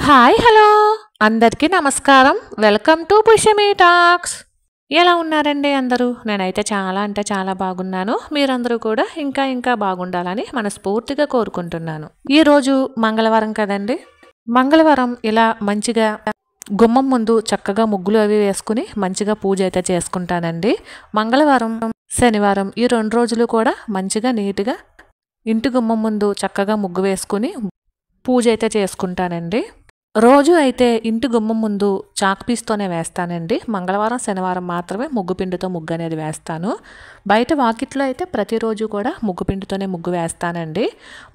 Hi hello అందరికీ నమస్కారం. Welcome to Pushyami talks. ఎలా ఉన్నారండి అందరూ? నేనైతే చాలా అంటే చాలా బాగున్నాను. మీరందరూ కూడా ఇంకా ఇంకా బాగుండాలని మనస్ఫూర్తిగా కోరుకుంటున్నాను. ఈరోజు మంగళవారం కదండి. మంగళవారం ఇలా మంచిగా గుమ్మం ముందు చక్కగా ముగ్గులు అవి వేసుకుని మంచిగా పూజ అయితే చేసుకుంటానండి. మంగళవారం, శనివారం ఈ 2 రోజులు కూడా మంచిగా నీట్గా ఇంటి గుమ్మం ముందు చక్కగా ముగ్గు వేసుకుని పూజ అయితే చేసుకుంటానండి. రోజు అయితే ఇంటి గుమ్మం ముందు చాక్పీస్తోనే వేస్తానండి. మంగళవారం, శనివారం మాత్రమే ముగ్గు పిండితో ముగ్గు అనేది వేస్తాను. బయట వాకిట్లో అయితే ప్రతిరోజు కూడా ముగ్గు పిండితోనే ముగ్గు వేస్తానండి.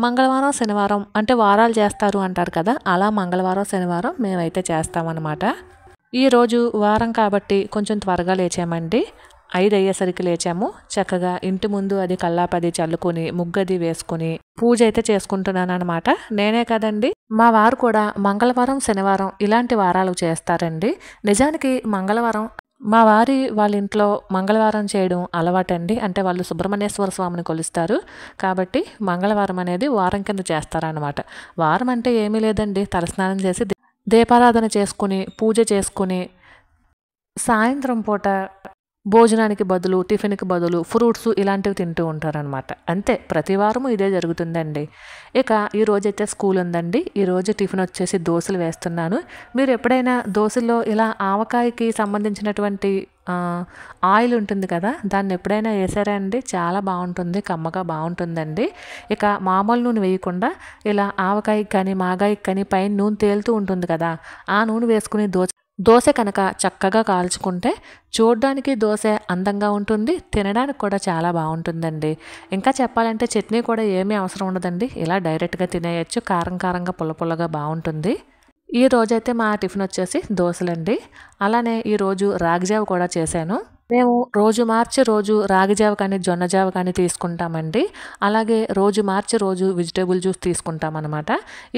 మంగళవారం, శనివారం అంటే వారాలు చేస్తారు అంటారు కదా, అలా మంగళవారం, శనివారం మేమైతే చేస్తామన్నమాట. ఈరోజు వారం కాబట్టి కొంచెం త్వరగా లేచామండి. 5 అయ్యేసరికి లేచాము. చక్కగా ఇంటి ముందు అది కల్లాపది చల్లుకొని ముగ్గది వేసుకుని పూజ అయితే చేసుకుంటున్నాను అనమాట. నేనే కదండి, మా వారు కూడా మంగళవారం, శనివారం ఇలాంటి వారాలు చేస్తారండి. నిజానికి మంగళవారం మా వారి వాళ్ళ ఇంట్లో మంగళవారం చేయడం అలవాటండి. అంటే వాళ్ళు సుబ్రహ్మణ్యేశ్వర స్వామిని కొలుస్తారు కాబట్టి మంగళవారం అనేది వారం కింద చేస్తారనమాట. వారం అంటే ఏమీ లేదండి, తలస్నానం చేసి దీపారాధన చేసుకుని పూజ చేసుకుని సాయంత్రం పూట భోజనానికి బదులు, టిఫిన్కి బదులు ఫ్రూట్స్ ఇలాంటివి తింటూ ఉంటారనమాట. అంతే, ప్రతి వారము ఇదే జరుగుతుందండి. ఇక ఈరోజైతే స్కూల్ ఉందండి. ఈరోజు టిఫిన్ వచ్చేసి దోశలు వేస్తున్నాను. మీరు ఎప్పుడైనా దోశల్లో ఇలా ఆవకాయకి సంబంధించినటువంటి ఆయిల్ ఉంటుంది కదా, దాన్ని ఎప్పుడైనా వేసారా అండి? చాలా బాగుంటుంది, కమ్మగా బాగుంటుందండి. ఇక మామూలు నూనె వేయకుండా ఇలా ఆవకాయకి కానీ మాగాయకి కానీ పైన నూనె తేలుతూ ఉంటుంది కదా, ఆ నూనె వేసుకుని దోశ కనుక చక్కగా కాల్చుకుంటే చూడడానికి దోశ అందంగా ఉంటుంది, తినడానికి కూడా చాలా బాగుంటుందండి. ఇంకా చెప్పాలంటే చట్నీ కూడా ఏమీ అవసరం ఉండదండి. ఇలా డైరెక్ట్గా తినేయచ్చు, కారం కారంగా పుల్ల పుల్లగా బాగుంటుంది. ఈ రోజైతే మా టిఫిన్ వచ్చేసి దోశలండి. అలానే ఈరోజు రాగిజావ కూడా చేశాను. మేము రోజు మార్చి రోజు రాగిజావ కానీ జొన్నజావ కానీ తీసుకుంటామండి. అలాగే రోజు మార్చి రోజు వెజిటేబుల్ జ్యూస్ తీసుకుంటామన్నమాట.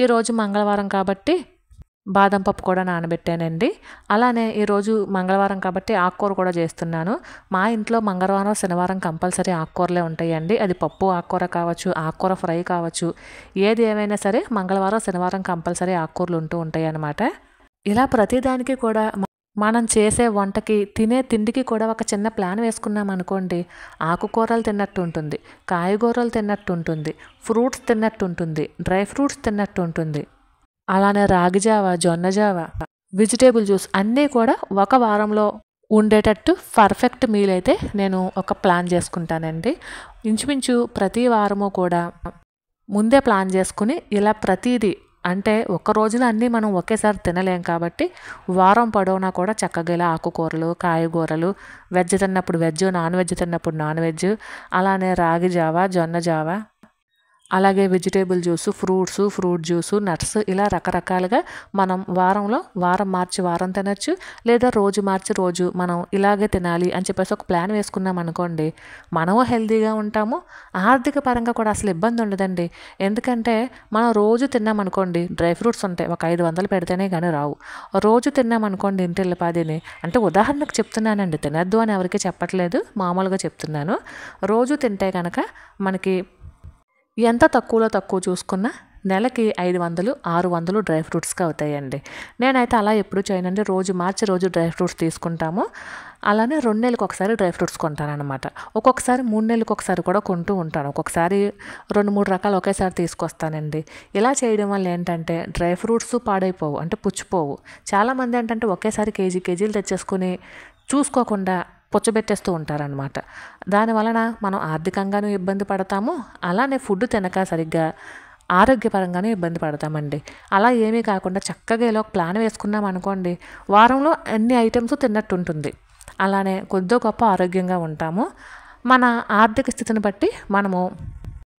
ఈరోజు మంగళవారం కాబట్టి బాదం పప్పు కూడా నానబెట్టానండి. అలానే ఈరోజు మంగళవారం కాబట్టి ఆకుకూర కూడా చేస్తున్నాను. మా ఇంట్లో మంగళవారం, శనివారం కంపల్సరీ ఆకుకూరలే ఉంటాయండి. అది పప్పు ఆకుకూర కావచ్చు, ఆకుకూర ఫ్రై కావచ్చు, ఏది ఏమైనా సరే మంగళవారం, శనివారం కంపల్సరీ ఆకుకూరలు ఉంటూ ఉంటాయి అన్నమాట. ఇలా ప్రతిదానికి కూడా మనం చేసే వంటకి, తినే తిండికి కూడా ఒక చిన్న ప్లాన్ వేసుకున్నాం అనుకోండి, ఆకుకూరలు తిన్నట్టు ఉంటుంది, కాయగూరలు తిన్నట్టు ఉంటుంది, ఫ్రూట్స్ తిన్నట్టు ఉంటుంది, డ్రై ఫ్రూట్స్ తిన్నట్టు ఉంటుంది. అలానే రాగిజావ, జొన్నజావ, వెజిటేబుల్ జ్యూస్ అన్నీ కూడా ఒక వారంలో ఉండేటట్టు పర్ఫెక్ట్ మీల్ అయితే నేను ఒక ప్లాన్ చేసుకుంటానండి. ఇంచుమించు ప్రతి వారము కూడా ముందే ప్లాన్ చేసుకుని ఇలా ప్రతిదీ, అంటే ఒక్క రోజులో అన్నీ మనం ఒకేసారి తినలేం కాబట్టి వారం పొడవునా కూడా చక్కగా ఇలా ఆకుకూరలు, కాయగూరలు, వెజ్ తిన్నప్పుడు వెజ్, నాన్ వెజ్ తిన్నప్పుడు నాన్ వెజ్, అలానే రాగిజావ, జొన్నజావ, అలాగే vegetable juice, fruit juice, nuts, ఇలా రకరకాలుగా మనం వారం మార్చి వారం తినచ్చు, లేదా రోజు మార్చి రోజు మనం ఇలాగే తినాలి అని చెప్పేసి ఒక ప్లాన్ వేసుకున్నాం అనుకోండి, మనము హెల్తీగా ఉంటాము, ఆర్థిక పరంగా కూడా అసలు ఇబ్బంది ఉండదండి. ఎందుకంటే మనం రోజు తిన్నామనుకోండి, డ్రై ఫ్రూట్స్ ఉంటాయి, ఒక 500 పెడితేనే కానీ రావు. రోజు తిన్నామనుకోండి ఇంటిల్లిపాదిని, అంటే ఉదాహరణకు చెప్తున్నానండి, తినద్దు అని ఎవరికి చెప్పట్లేదు, మామూలుగా చెప్తున్నాను. రోజు తింటే కనుక మనకి ఎంత తక్కువలో తక్కువ చూసుకున్నా నెలకి 500, 600 డ్రై ఫ్రూట్స్కి అవుతాయండి. నేనైతే అలా ఎప్పుడు చేయనండి. రోజు మార్చి రోజు డ్రై ఫ్రూట్స్ తీసుకుంటాము. అలానే 2 నెలలకు ఒకసారి డ్రై ఫ్రూట్స్ కొంటానన్నమాట. ఒక్కొక్కసారి 3 నెలలకు ఒకసారి కూడా కొంటూ ఉంటాను. ఒక్కొక్కసారి 2-3 రకాలు ఒకేసారి తీసుకొస్తానండి. ఇలా చేయడం వల్ల ఏంటంటే డ్రై ఫ్రూట్స్ పాడైపోవు, అంటే పుచ్చిపోవు. చాలామంది ఏంటంటే ఒకేసారి కేజీలు తెచ్చేసుకుని చూసుకోకుండా పుచ్చబెట్టేస్తూ ఉంటారనమాట. దానివలన మనం ఆర్థికంగానూ ఇబ్బంది పడతాము, అలానే ఫుడ్ తినక సరిగ్గా ఆరోగ్యపరంగానే ఇబ్బంది పడతామండి. అలా ఏమీ కాకుండా చక్కగా ఇలా ఒక ప్లాన్ వేసుకున్నాం అనుకోండి, వారంలో అన్ని ఐటమ్స్ తిన్నట్టు ఉంటుంది. అలానే కొద్దో గొప్ప ఆరోగ్యంగా ఉంటాము. మన ఆర్థిక స్థితిని బట్టి మనము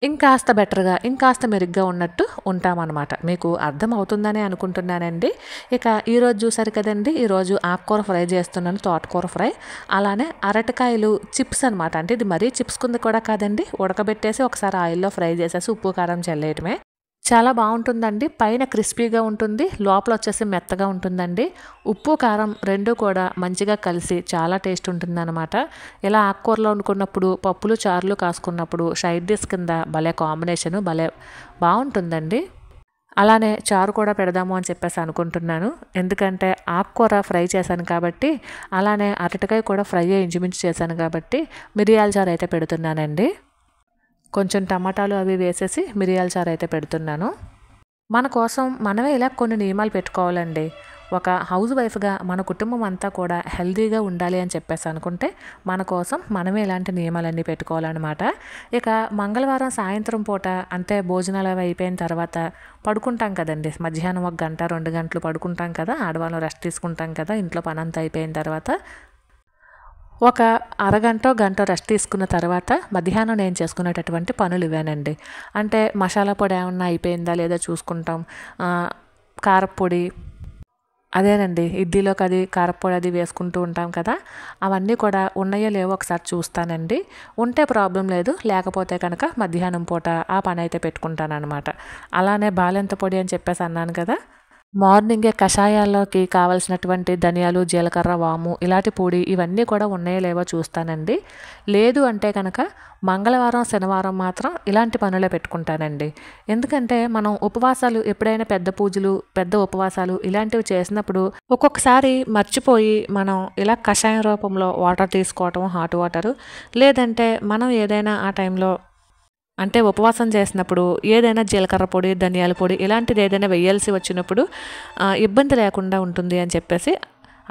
ఇంకాస్త బెటర్గా, ఇంకాస్త మెరుగ్గా ఉన్నట్టు ఉంటామన్నమాట. మీకు అర్థం అవుతుందని అనుకుంటున్నానండి. ఇక ఈరోజు చూసారు కదండి, ఈరోజు ఆకుకూర ఫ్రై చేస్తున్నాను, తోటకూర ఫ్రై. అలానే అరటికాయలు చిప్స్ అనమాట. అంటే ఇది మరీ చిప్స్ కింద కూడా కాదండి, ఉడకబెట్టేసి ఒకసారి ఆయిల్లో ఫ్రై చేసేసి ఉప్పు కారం చల్లేయటమే. చాలా బాగుంటుందండి. పైన క్రిస్పీగా ఉంటుంది, లోపల వచ్చేసి మెత్తగా ఉంటుందండి. ఉప్పు కారం రెండు కూడా మంచిగా కలిసి చాలా టేస్ట్ ఉంటుందన్నమాట. ఇలా ఆకుకూరలో వండుకున్నప్పుడు, పప్పులు చారులు కాసుకున్నప్పుడు సైడ్ డిష్ కింద భలే కాంబినేషను, భలే బాగుంటుందండి. అలానే చారు కూడా పెడదాము అని చెప్పేసి అనుకుంటున్నాను. ఎందుకంటే ఆకుకూర ఫ్రై చేశాను కాబట్టి, అలానే అరటికాయ కూడా ఫ్రై ఇంచుమించు చేశాను కాబట్టి మిరియాల చారు అయితే పెడుతున్నానండి. కొంచెం టమాటాలు అవి వేసేసి మిరియాల చారు అయితే పెడుతున్నాను. మన కోసం మనమే ఇలా కొన్ని నియమాలు పెట్టుకోవాలండి. ఒక హౌస్ వైఫ్గా మన కుటుంబం అంతా కూడా హెల్తీగా ఉండాలి అని చెప్పేసి అనుకుంటే మన కోసం మనమే ఇలాంటి నియమాలన్నీ పెట్టుకోవాలన్నమాట. ఇక మంగళవారం సాయంత్రం పూట అంతే భోజనాలు అవి అయిపోయిన తర్వాత పడుకుంటాం కదండి. మధ్యాహ్నం 1 గంట 2 గంటలు పడుకుంటాం కదా, ఆడవాళ్ళం రెస్ట్ తీసుకుంటాం కదా. ఇంట్లో పని అంతా అయిపోయిన తర్వాత ఒక అరగంట గంట రెస్ట్ తీసుకున్న తర్వాత మధ్యాహ్నం నేను చేసుకునేటటువంటి పనులు ఇవేనండి. అంటే మసాలా పొడి ఏమన్నా అయిపోయిందా లేదా చూసుకుంటాం. కారపొడి అదేనండి, ఇడ్లీలోకి అది కారపొడి అది వేసుకుంటూ ఉంటాం కదా, అవన్నీ కూడా ఉన్నాయో లేవో ఒకసారి చూస్తానండి. ఉంటే ప్రాబ్లం లేదు, లేకపోతే కనుక మధ్యాహ్నం పూట ఆ పని అయితే పెట్టుకుంటాను అనమాట. అలానే బాలెంత పొడి అని చెప్పేసి అన్నాను కదా, మార్నింగే కషాయాల్లోకి కావాల్సినటువంటి ధనియాలు, జీలకర్ర, వాము ఇలాంటి పొడి ఇవన్నీ కూడా ఉన్నాయో లేవో చూస్తానండి. లేదు అంటే కనుక మంగళవారం శనివారం మాత్రం ఇలాంటి పనులే పెట్టుకుంటానండి. ఎందుకంటే మనం ఉపవాసాలు ఎప్పుడైనా పెద్ద పూజలు పెద్ద ఉపవాసాలు ఇలాంటివి చేసినప్పుడు ఒక్కొక్కసారి మర్చిపోయి మనం ఇలా కషాయం రూపంలో వాటర్ తీసుకోవటం, హాట్ వాటరు, లేదంటే మనం ఏదైనా ఆ టైంలో అంటే ఉపవాసం చేసినప్పుడు ఏదైనా జీలకర్ర పొడి, ధనియాల పొడి ఇలాంటిది ఏదైనా వేయాల్సి వచ్చినప్పుడు ఇబ్బంది లేకుండా ఉంటుంది అని చెప్పేసి,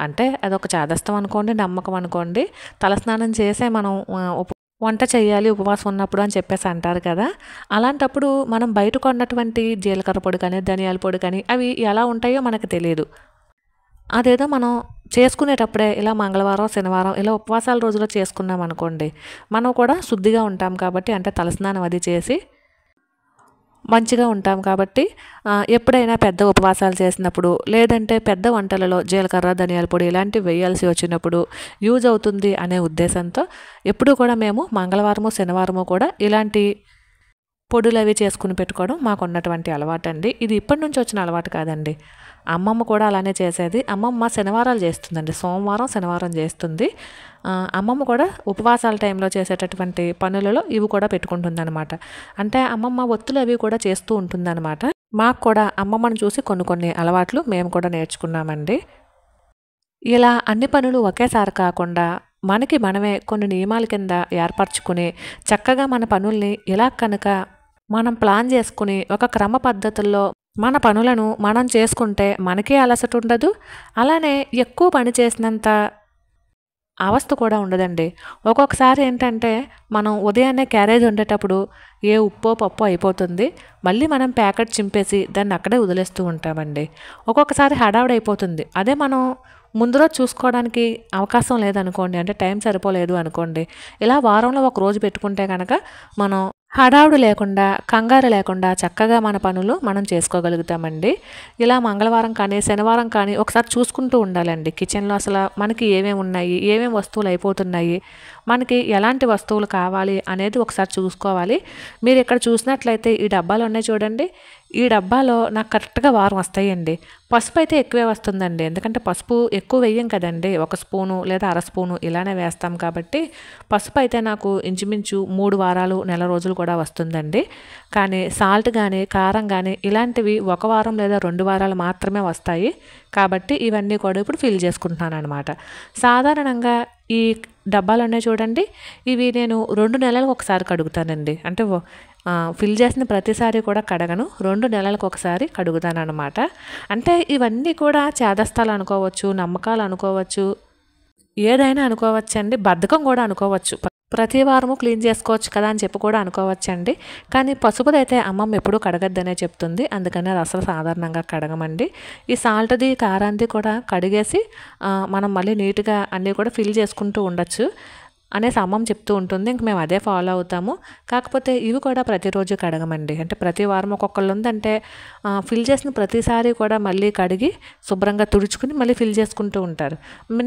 అంటే అదొక చాదస్తం అనుకోండి, నమ్మకం అనుకోండి. తలస్నానం చేసే మనం వంట చేయాలి ఉపవాసం ఉన్నప్పుడు అని చెప్పేసి అంటారు కదా. అలాంటప్పుడు మనం బయట కొన్నటువంటి జీలకర్ర పొడి కానీ ధనియాల పొడి కానీ అవి ఎలా ఉంటాయో మనకు తెలియదు. అదేదో మనం చేసుకునేటప్పుడే ఇలా మంగళవారం శనివారం ఇలా ఉపవాసాల రోజులో చేసుకున్నాం అనుకోండి, మనం కూడా శుద్ధిగా ఉంటాం కాబట్టి, అంటే తలస్నానం అది చేసి మంచిగా ఉంటాం కాబట్టి ఎప్పుడైనా పెద్ద ఉపవాసాలు చేసినప్పుడు లేదంటే పెద్ద వంటలలో జీలకర్ర ధనియాల పొడి ఇలాంటివి వేయాల్సి వచ్చినప్పుడు యూజ్ అవుతుంది అనే ఉద్దేశంతో ఎప్పుడూ కూడా మేము మంగళవారము శనివారము కూడా ఇలాంటి పొడులు అవి చేసుకుని పెట్టుకోవడం మాకు ఉన్నటువంటి అలవాటు అండి. ఇది ఇప్పటి నుంచి వచ్చిన అలవాటు కాదండి. అమ్మమ్మ కూడా అలానే చేసేది. అమ్మమ్మ శనివారాలు చేస్తుందండి, సోమవారం శనివారం చేస్తుంది. అమ్మమ్మ కూడా ఉపవాసాల టైంలో చేసేటటువంటి పనులలో ఇవి కూడా పెట్టుకుంటుందన్నమాట. అంటే అమ్మమ్మ ఒత్తులు అవి కూడా చేస్తూ ఉంటుందన్నమాట. మాకు కూడా అమ్మమ్మను చూసి కొన్ని అలవాట్లు మేము కూడా నేర్చుకున్నామండి. ఇలా అన్ని పనులు ఒకేసారి కాకుండా మనకి మనమే కొన్ని నియమాల కింద ఏర్పరచుకుని చక్కగా మన పనుల్ని ఇలా కనుక మనం ప్లాన్ చేసుకుని ఒక క్రమ పద్ధతుల్లో మన పనులను మనం చేసుకుంటే మనకే అలసట ఉండదు, అలానే ఎక్కువ పని చేసినంత అవస్థ కూడా ఉండదండి. ఒక్కొక్కసారి ఏంటంటే మనం ఉదయాన్నే క్యారేజ్ వండేటప్పుడు ఏ ఉప్పో పప్పో అయిపోతుంది, మళ్ళీ మనం ప్యాకెట్ చింపేసి దాన్ని అక్కడే వదిలేస్తూ ఉంటామండి. ఒక్కొక్కసారి హడావుడి అయిపోతుంది. అదే మనం ముందు రోజు చూసుకోవడానికి అవకాశం లేదనుకోండి, అంటే టైం సరిపోలేదు అనుకోండి, ఇలా వారంలో ఒక రోజు పెట్టుకుంటే కనుక మనం హడావుడి లేకుండా కంగారు లేకుండా చక్కగా మన పనులు మనం చేసుకోగలుగుతామండి. ఇలా మంగళవారం కానీ శనివారం కానీ ఒకసారి చూసుకుంటూ ఉండాలండి. కిచెన్లో అసలు మనకి ఏమేమి ఉన్నాయి, ఏమేమి వస్తువులు అయిపోతున్నాయి, మనకి ఎలాంటి వస్తువులు కావాలి అనేది ఒకసారి చూసుకోవాలి. మీరు ఇక్కడ చూసినట్లయితే ఈ డబ్బాలు ఉన్నాయి చూడండి, ఈ డబ్బాలో నాకు కరెక్ట్గా వారం వస్తాయండి. పసుపు అయితే ఎక్కువే వస్తుందండి, ఎందుకంటే పసుపు ఎక్కువ వేయం కదండి, 1 స్పూను లేదా అర స్పూను ఇలానే వేస్తాం కాబట్టి పసుపు అయితే నాకు ఇంచుమించు 3 వారాలు నెల రోజులు కూడా వస్తుందండి. కానీ సాల్ట్ కానీ కారం కానీ ఇలాంటివి 1 వారం లేదా 2 వారాలు మాత్రమే వస్తాయి. కాబట్టి ఇవన్నీ కూడా ఇప్పుడు ఫిల్ చేసుకుంటున్నాను అనమాట. సాధారణంగా ఈ డబ్బాలు ఉన్నాయి చూడండి, ఇవి నేను 2 నెలలకు ఒకసారి కడుగుతానండి. అంటే ఫిల్ చేసిన ప్రతిసారి కూడా కడగను, 2 నెలలకు ఒకసారి కడుగుతాను అనమాట. అంటే ఇవన్నీ కూడా చేదస్తాలు అనుకోవచ్చు, నమ్మకాలు అనుకోవచ్చు, ఏదైనా అనుకోవచ్చండి, బద్ధకం కూడా అనుకోవచ్చు. ప్రతి వారము క్లీన్ చేసుకోవచ్చు కదా అని చెప్పి కూడా అనుకోవచ్చండి. కానీ పసుపుదైతే అమ్మమ్మ ఎప్పుడూ కడగద్దనే చెప్తుంది, అందుకని అది అసలు సాధారణంగా కడగమండి. ఈ సాల్ట్ది కారాంది కూడా కడిగేసి మనం మళ్ళీ నీట్గా అన్నీ కూడా ఫిల్ చేసుకుంటూ ఉండొచ్చు అనేసి అమ్మమ్మ చెప్తూ ఉంటుంది. ఇంక మేము అదే ఫాలో అవుతాము. కాకపోతే ఇవి కూడా ప్రతిరోజు కడగమండి. అంటే ప్రతి వారం ఒక్కొక్కళ్ళు ఉందంటే ఫిల్ చేసిన ప్రతిసారి కూడా మళ్ళీ కడిగి శుభ్రంగా తుడుచుకుని మళ్ళీ ఫిల్ చేసుకుంటూ ఉంటారు.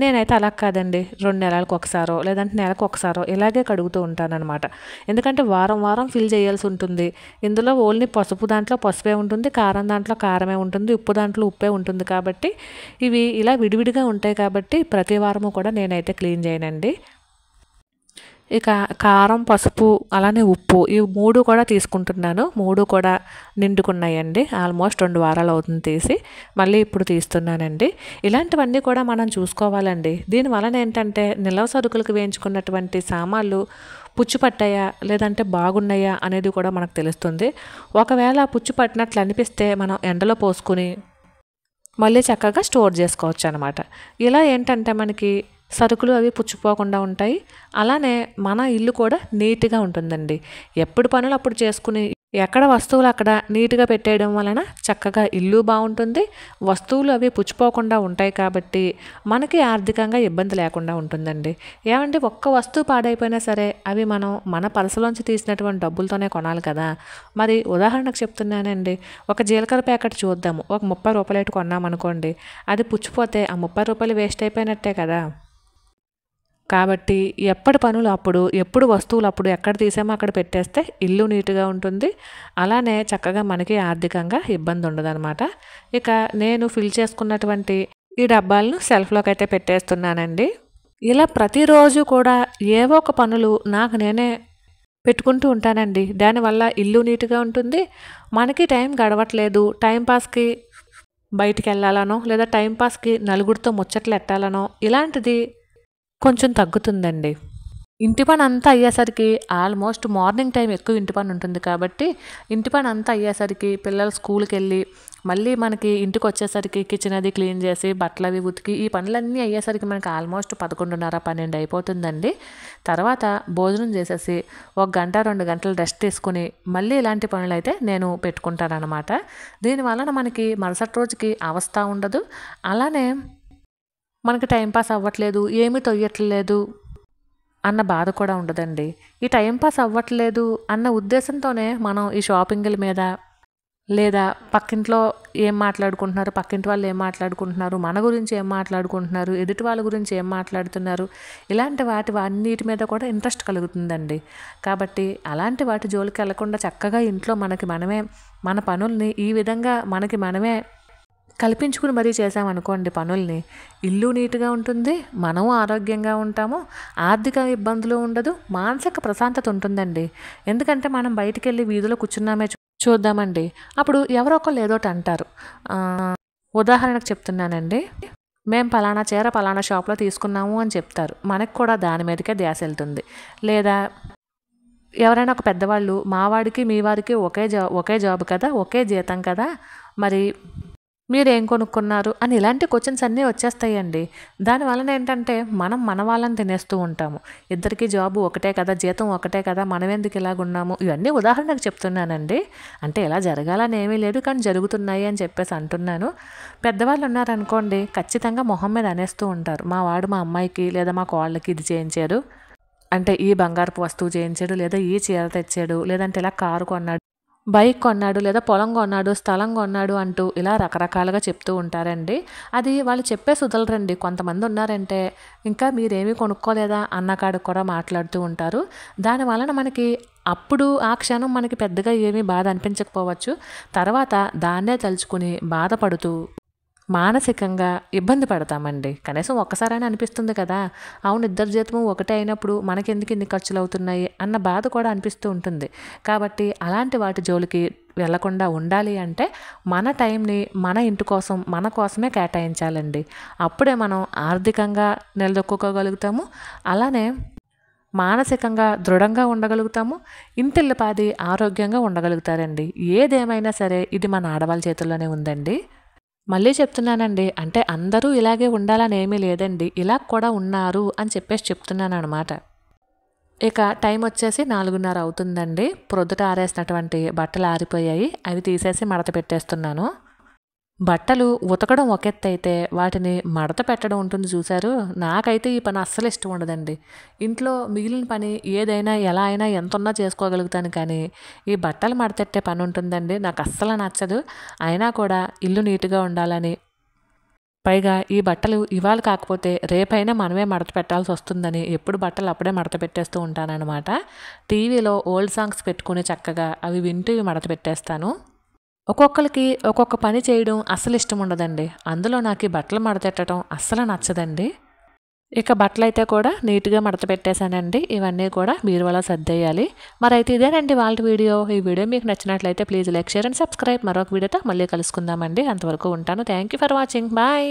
నేనైతే అలా కాదండి, 2 నెలలకు ఒకసారో లేదంటే నెలకు ఒకసారో ఇలాగే కడుగుతూ ఉంటానన్నమాట. ఎందుకంటే వారం వారం ఫిల్ చేయాల్సి ఉంటుంది. ఇందులో ఓన్లీ పసుపు దాంట్లో పసుపే ఉంటుంది, కారం దాంట్లో కారమే ఉంటుంది, ఉప్పు దాంట్లో ఉప్పే ఉంటుంది. కాబట్టి ఇవి ఇలా విడివిడిగా ఉంటాయి కాబట్టి ప్రతి వారము కూడా నేనైతే క్లీన్ చేయనండి. ఇక కారం, పసుపు, అలానే ఉప్పు ఈ 3 కూడా తీసుకుంటున్నాను. 3 కూడా నిండుకున్నాయండి. ఆల్మోస్ట్ 2 వారాలు అవుతుంది తీసి. మళ్ళీ ఇప్పుడు తీస్తున్నానండి. ఇలాంటివన్నీ కూడా మనం చూసుకోవాలండి. దీని వలన ఏంటంటే నిల్వ సరుకులకు వేయించుకున్నటువంటి సామాన్లు పుచ్చు పట్టాయా లేదంటే బాగున్నాయా అనేది కూడా మనకు తెలుస్తుంది. ఒకవేళ పుచ్చు పట్టినట్లు అనిపిస్తే మనం ఎండలో పోసుకుని మళ్ళీ చక్కగా స్టోర్ చేసుకోవచ్చు అనమాట. ఇలా ఏంటంటే మనకి సరుకులు అవి పుచ్చిపోకుండా ఉంటాయి. అలానే మన ఇల్లు కూడా నీట్‌గా ఉంటుందండి. ఎప్పుడు పనులు అప్పుడు చేసుకుని ఎక్కడ వస్తువులు అక్కడ నీట్‌గా పెట్టేయడం వలన చక్కగా ఇల్లు బావుంటుంది. వస్తువులు అవి పుచ్చిపోకుండా ఉంటాయి కాబట్టి మనకి ఆర్థికంగా ఇబ్బంది లేకుండా ఉంటుందండి. ఏవండి ఒక్క వస్తువు పాడైపోయినా సరే అవి మనం మన పర్సులోంచి తీసినటువంటి డబ్బులతోనే కొనాలి కదా! మరి ఉదాహరణకు చెప్తున్నానండి. ఒక జీలకర్ర ప్యాకెట్ చూద్దాము. ఒక రూ. 30 పెట్టి కొన్నామనుకోండి. అది పుచ్చిపోతే ఆ రూ. 30 వేస్ట్ అయిపోయినట్టే కదా! కాబట్టి ఎప్పటి పనులు అప్పుడు, ఎప్పుడు వస్తువులు అప్పుడు ఎక్కడ తీసామో అక్కడ పెట్టేస్తే ఇల్లు నీట్‌గా ఉంటుంది. అలానే చక్కగా మనకి ఆర్థికంగా ఇబ్బంది ఉండదనమాట. ఇక నేను ఫిల్ చేసుకున్నటువంటి ఈ డబ్బాలను షెల్ఫ్‌లోకైతే పెట్టేస్తున్నానండి. ఇలా ప్రతిరోజు కూడా ఏవో ఒక పనులు నాకు నేనే పెట్టుకుంటూ ఉంటానండి. దానివల్ల ఇల్లు నీట్‌గా ఉంటుంది. మనకి టైం గడవట్లేదు. టైం పాస్‌కి బయటికెళ్ళాలనో లేదా టైం పాస్‌కి నలుగురితో ముచ్చట్లెట్టాలనో ఇలాంటిది కొంచెం తగ్గుతుందండి. ఇంటి పనంతా అయ్యేసరికి ఆల్మోస్ట్ మార్నింగ్ టైం ఎక్కువ ఇంటి పని ఉంటుంది కాబట్టి, ఇంటి పనంతా అయ్యేసరికి పిల్లలు స్కూల్‌కెళ్ళి, మళ్ళీ మనకి ఇంటికొచ్చేసరికి కిచెన్ అది క్లీన్ చేసి, బట్టలవి ఉతికి, ఈ పనులన్నీ అయ్యేసరికి మనకి ఆల్మోస్ట్ 11:30, 12 అయిపోతుందండి. తర్వాత భోజనం చేసేసి, ఒక గంట, 2 గంటలు రెస్ట్ తీసుకొని, మళ్ళీ ఇలాంటి పనులైతే నేను పెట్టుకుంటాననమాట. దీని వలన మనకి మరుసటి రోజుకి అవస్థ ఉండదు. అలానే మనకి టైం పాస్ అవ్వట్లేదు, ఏమీ తొయ్యట్లేదు అన్న బాధ కూడా ఉండదండి. ఈ టైం పాస్ అవ్వట్లేదు అన్న ఉద్దేశంతోనే మనం ఈ షాపింగుల మీద లేదా పక్కింట్లో ఏం మాట్లాడుకుంటున్నారు, పక్కింటి వాళ్ళు ఏం మాట్లాడుకుంటున్నారు, మన గురించి ఏం మాట్లాడుకుంటున్నారు, ఎదుటి వాళ్ళ గురించి ఏం మాట్లాడుతున్నారు, ఇలాంటి అన్నిటి మీద కూడా ఇంట్రెస్ట్ కలుగుతుందండి. కాబట్టి అలాంటి వాటి జోలికి వెళ్ళకుండా చక్కగా ఇంట్లో మనకి మనమే మన పనుల్ని ఈ విధంగా మనకి మనమే కల్పించుకుని మరీ చేసామనుకోండి పనుల్ని, ఇల్లు నీట్‌గా ఉంటుంది. మనము ఆరోగ్యంగా ఉంటాము. ఆర్థిక ఇబ్బందులు ఉండదు. మానసిక ప్రశాంతత ఉంటుందండి. ఎందుకంటే మనం బయటికెళ్ళి వీధిలో కూర్చున్నామే చూద్దామండి. అప్పుడు ఎవరో ఒకళ్ళు ఏదోటి అంటారు. ఉదాహరణకు చెప్తున్నానండి. మేము పలానా చీర పలానా షాప్‌లో తీసుకున్నాము అని చెప్తారు. మనకు కూడా దాని మీదకే ధ్యాస ఎళ్తుంది. లేదా ఎవరైనా ఒక పెద్దవాళ్ళు మా వాడికి, మీ వారికి ఒకే జాబ్ కదా! ఒకే జీతం కదా! మరి మీరేం కొనుక్కున్నారు అని ఇలాంటి క్వశ్చన్స్ అన్నీ వచ్చేస్తాయండి. దానివలన ఏంటంటే మనం మన వాళ్ళని తినేస్తూ ఉంటాము. ఇద్దరికీ జాబు ఒకటే కదా, జీతం ఒకటే కదా, మనం ఎందుకు ఇలాగున్నాము, ఇవన్నీ ఉదాహరణకు చెప్తున్నానండి. అంటే ఇలా జరగాలని ఏమీ లేదు, కానీ జరుగుతున్నాయి అని చెప్పేసి అంటున్నాను. పెద్దవాళ్ళు ఉన్నారనుకోండి, ఖచ్చితంగా మొహం మీద అనేస్తూ ఉంటారు. మా వాడు మా అమ్మాయికి లేదా మా కోడలికి ఇది చేయించాడు, అంటే ఈ బంగారపు వస్తువు చేయించాడు, లేదా ఈ చీర తెచ్చాడు, లేదంటే ఇలా కారు కొన్నాడు, బైక్ కొన్నాడు, లేదా పొలం కొన్నాడు, స్థలం కొన్నాడు అంటూ ఇలా రకరకాలుగా చెప్తూ ఉంటారండి. అది వాళ్ళు చెప్పేసి వదలరండి. కొంతమంది ఉన్నారంటే ఇంకా మీరేమీ కొనుక్కోలేదా అన్న కాడికి కూడా మాట్లాడుతూ ఉంటారు. దానివలన మనకి అప్పుడు ఆ క్షణం మనకి పెద్దగా ఏమీ బాధ అనిపించకపోవచ్చు. తర్వాత దాన్నే తలుచుకుని బాధపడుతూ మానసికంగా ఇబ్బంది పడతామండి. కనీసం ఒక్కసారైనా అనిపిస్తుంది కదా! అవును, ఇద్దరి జీతము ఒకటే అయినప్పుడు మనకెందుకు ఇన్ని ఖర్చులవుతున్నాయి అన్న బాధ కూడా అనిపిస్తూ ఉంటుంది. కాబట్టి అలాంటి వాటి జోలికి వెళ్ళకుండా ఉండాలి అంటే మన టైంని మన ఇంటి కోసం, మన కోసమే కేటాయించాలండి. అప్పుడే మనం ఆర్థికంగా నిలదొక్కుకోగలుగుతాము. అలానే మానసికంగా దృఢంగా ఉండగలుగుతాము. ఇంటిల్లిపాది ఆరోగ్యంగా ఉండగలుగుతారండి. ఏదేమైనా సరే ఇది మన ఆడవాళ్ళ చేతుల్లోనే ఉందండి. మళ్ళీ చెప్తున్నానండి. అంటే అందరూ ఇలాగే ఉండాలని ఏమీ లేదండి. ఇలా కూడా ఉన్నారు అని చెప్పేసి చెప్తున్నాననమాట. ఇక టైం వచ్చేసి 4:30 అవుతుందండి. ప్రొద్దుట ఆరేసినటువంటి బట్టలు ఆరిపోయాయి. అవి తీసేసి మడత పెట్టేస్తున్నాను. బట్టలు ఉతకడం ఒక ఎత్తైతే వాటిని మడత పెట్టడం ఉంటుంది చూసారు. నాకైతే ఈ పని అస్సలు ఇష్టం ఉండదండి. ఇంట్లో మిగిలిన పని ఏదైనా ఎలా అయినా ఎంతున్నా చేసుకోగలుగుతాను, కానీ ఈ బట్టలు మడతెట్టే పని ఉంటుందండి, నాకు అస్సలు నచ్చదు. అయినా కూడా ఇల్లు నీట్‌గా ఉండాలని, పైగా ఈ బట్టలు ఇవాళ కాకపోతే రేపైనా మనమే మడత పెట్టాల్సి వస్తుందని ఎప్పుడు బట్టలు అప్పుడే మడత పెట్టేస్తూ ఉంటానన్నమాట. టీవీలో ఓల్డ్ సాంగ్స్ పెట్టుకుని చక్కగా అవి వింటూ మడత పెట్టేస్తాను. ఒక్కొక్కరికి ఒక్కొక్క పని చేయడం అస్సలు ఇష్టం ఉండదండి. అందులో నాకు ఈ బట్టలు మడతెట్టడం అస్సలు నచ్చదండి. ఇక బట్టలైతే కూడా నీట్‌గా మడత పెట్టేశానండి. ఇవన్నీ కూడా బీరువాలో సర్దేయాలి. మరైతే ఇదేనండి ఇవాల్టి వీడియో. ఈ వీడియో మీకు నచ్చినట్లయితే please like, share and subscribe. మరొక వీడియోతో మళ్ళీ కలుసుకుందామండి. అంతవరకు ఉంటాను. Thank you for watching. Bye.